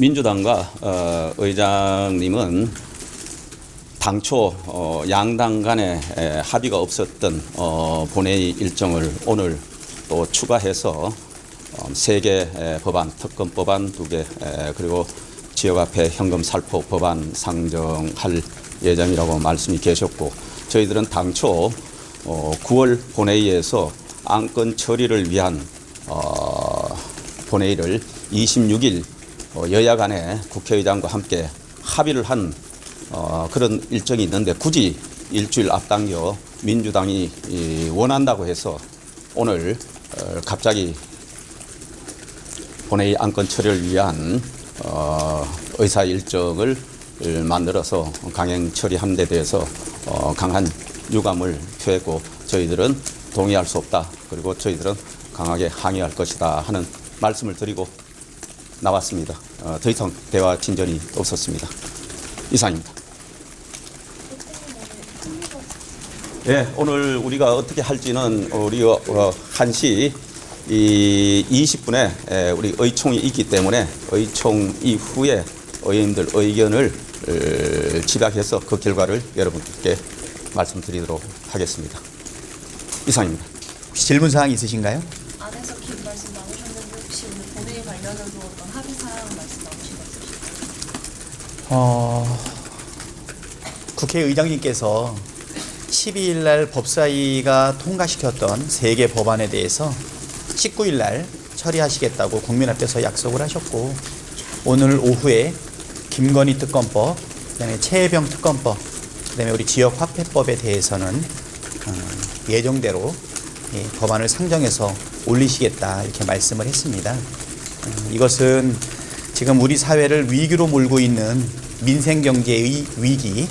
민주당과 의장님은 당초 양당 간에 합의가 없었던 본회의 일정을 오늘 또 추가해서 3개 법안, 특검 법안 2개 그리고 지역화폐 현금 살포 법안 상정할 예정이라고 말씀이 계셨고, 저희들은 당초 9월 본회의에서 안건 처리를 위한 본회의를 26일 여야 간에 국회의장과 함께 합의를 한 그런 일정이 있는데, 굳이 일주일 앞당겨 민주당이 원한다고 해서 오늘 갑자기 본회의 안건 처리를 위한 의사 일정을 만들어서 강행 처리한 데 대해서 강한 유감을 표했고, 저희들은 동의할 수 없다, 그리고 저희들은 강하게 항의할 것이다 하는 말씀을 드리고 나왔습니다. 더 이상 대화 진전이 없었습니다. 이상입니다. 네, 오늘 우리가 어떻게 할지는 우리 1시 20분에 우리 의총이 있기 때문에 의총 이후에 의원님들 의견을 집약해서 그 결과를 여러분께 말씀드리도록 하겠습니다. 이상입니다. 혹시 질문 사항 있으신가요? 안에서 긴 말씀 나누셨는데 혹시 오늘 본회의 관련해서 어떤 합의 사항 말씀 나누신 거 있으실까요? 국회의장님께서 12일 날 법사위가 통과시켰던 3개 법안에 대해서 19일 날 처리하시겠다고 국민 앞에서 약속을 하셨고, 오늘 오후에 김건희 특검법, 그다음에 최혜병 특검법, 그다음에 우리 지역화폐법에 대해서는 예정대로 법안을 상정해서 올리시겠다 이렇게 말씀을 했습니다. 이것은 지금 우리 사회를 위기로 몰고 있는 민생경제의 위기,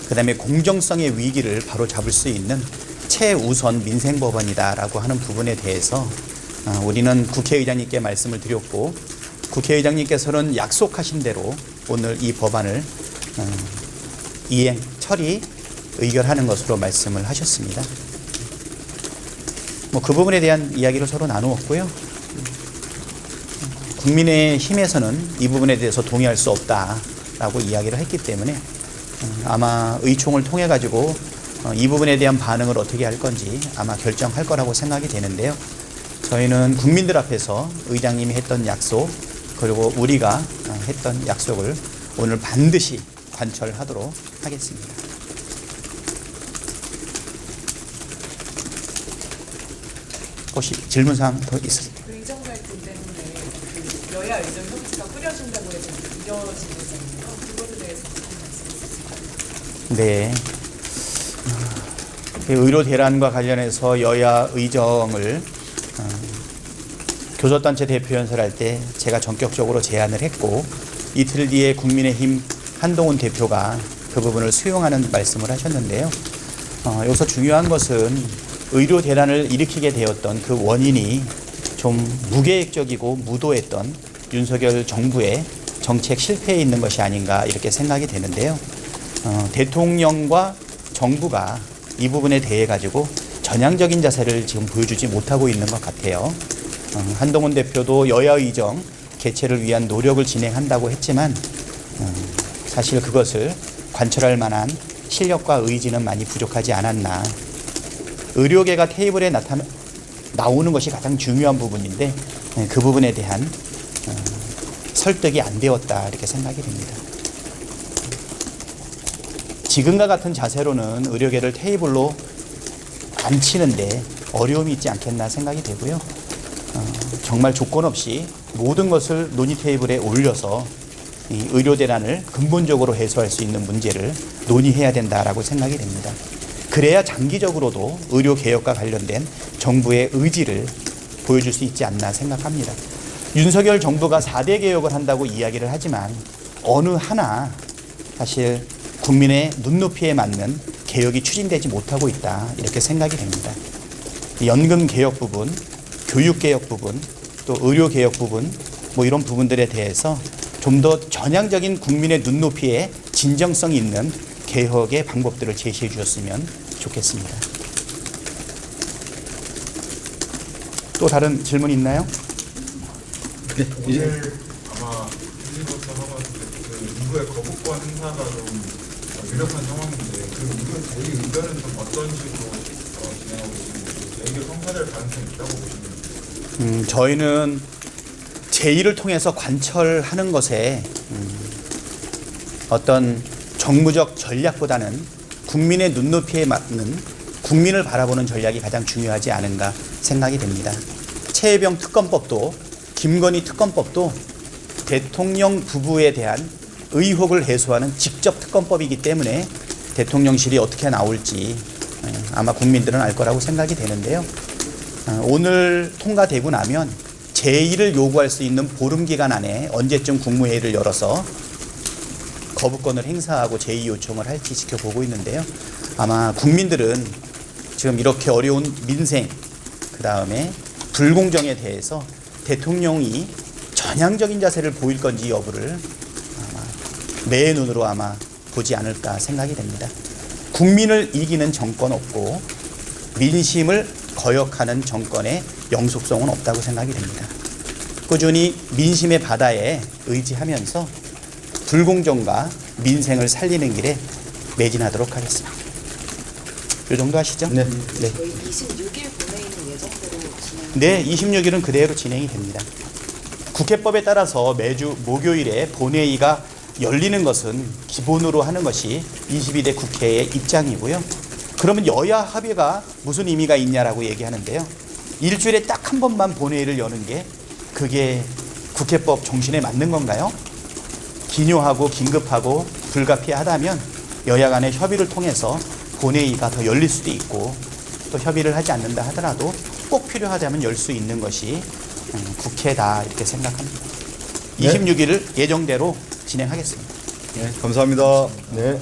그다음에 공정성의 위기를 바로 잡을 수 있는 최우선 민생법안이다라고 하는 부분에 대해서 우리는 국회의장님께 말씀을 드렸고, 국회의장님께서는 약속하신 대로 오늘 이 법안을 이행, 처리, 의결하는 것으로 말씀을 하셨습니다. 그 부분에 대한 이야기를 서로 나누었고요. 국민의힘에서는 이 부분에 대해서 동의할 수 없다라고 이야기를 했기 때문에 아마 의총을 통해 가지고 이 부분에 대한 반응을 어떻게 할 건지 아마 결정할 거라고 생각이 되는데요. 저희는 국민들 앞에서 의장님이 했던 약속, 그리고 우리가 했던 약속을 오늘 반드시 관철하도록 하겠습니다. 혹시 질문사항 더 있으세요? 의정 갈등 때문에 그 여야 의정 협치가 꾸려진다고 해서 이뤄지고 있잖아요. 그것에 대해서 무슨 말씀 있으실까요? 네. 의료 대란과 관련해서 여야 의정을 교섭단체 대표 연설할 때 제가 전격적으로 제안을 했고, 이틀 뒤에 국민의힘 한동훈 대표가 그 부분을 수용하는 말씀을 하셨는데요. 여기서 중요한 것은 의료 대란을 일으키게 되었던 그 원인이 좀 무계획적이고 무도했던 윤석열 정부의 정책 실패에 있는 것이 아닌가 이렇게 생각이 되는데요. 대통령과 정부가 이 부분에 대해 가지고 전향적인 자세를 지금 보여주지 못하고 있는 것 같아요. 한동훈 대표도 여야 의정 개최를 위한 노력을 진행한다고 했지만 사실 그것을 관철할 만한 실력과 의지는 많이 부족하지 않았나. 의료계가 테이블에 나오는 것이 가장 중요한 부분인데 그 부분에 대한 설득이 안 되었다 이렇게 생각이 됩니다. 지금과 같은 자세로는 의료계를 테이블로 앉히는데 어려움이 있지 않겠나 생각이 되고요. 정말 조건 없이 모든 것을 논의 테이블에 올려서 이 의료 대란을 근본적으로 해소할 수 있는 문제를 논의해야 된다라고 생각이 됩니다. 그래야 장기적으로도 의료 개혁과 관련된 정부의 의지를 보여줄 수 있지 않나 생각합니다. 윤석열 정부가 4대 개혁을 한다고 이야기를 하지만 어느 하나 사실 국민의 눈높이에 맞는 개혁이 추진되지 못하고 있다 이렇게 생각이 됩니다. 연금 개혁 부분, 교육 개혁 부분, 또 의료 개혁 부분, 이런 부분들에 대해서 좀 더 전향적인 국민의 눈높이에 진정성 있는 개혁의 방법들을 제시해 주셨으면 좋겠습니다. 또 다른 질문 있나요? 네, 오늘 아마 1, 2부터 정부의 거부권 행사가 좀 유력한 상황인데 그 제2의견은 좀 어떤 식으로 진행하고 계시는지 제2의 성사될 가능성이 있다고 보시는지. 저희는 제2를 통해서 관철하는 것에 어떤 정무적 전략보다는 국민의 눈높이에 맞는 국민을 바라보는 전략이 가장 중요하지 않은가 생각이 됩니다. 최혜병 특검법도 김건희 특검법도 대통령 부부에 대한 의혹을 해소하는 직접 특검법이기 때문에 대통령실이 어떻게 나올지 아마 국민들은 알 거라고 생각이 되는데요. 오늘 통과되고 나면 제2를 요구할 수 있는 보름 기간 안에 언제쯤 국무회의를 열어서 거부권을 행사하고 제2 요청을 할지 지켜보고 있는데요. 아마 국민들은 지금 이렇게 어려운 민생, 그 다음에 불공정에 대해서 대통령이 전향적인 자세를 보일 건지 여부를 아마 매의 눈으로 아마 보지 않을까 생각이 됩니다. 국민을 이기는 정권 없고 민심을 거역하는 정권의 영속성은 없다고 생각이 됩니다. 꾸준히 민심의 바다에 의지하면서 불공정과 민생을 살리는 길에 매진하도록 하겠습니다. 이 정도 하시죠? 네. 네. 저희 26일 본회의는 예정대로 진행. 네, 26일은 그대로 진행이 됩니다. 국회법에 따라서 매주 목요일에 본회의가 열리는 것은 기본으로 하는 것이 22대 국회의 입장이고요. 그러면 여야 합의가 무슨 의미가 있냐라고 얘기하는데요. 일주일에 딱 한 번만 본회의를 여는 게 그게 국회법 정신에 맞는 건가요? 기묘하고 긴급하고 불가피하다면 여야 간의 협의를 통해서 본회의가 더 열릴 수도 있고 또 협의를 하지 않는다 하더라도 꼭 필요하다면 열 수 있는 것이 국회다 이렇게 생각합니다. 네. 26일을 예정대로 진행하겠습니다. 네, 감사합니다. 네.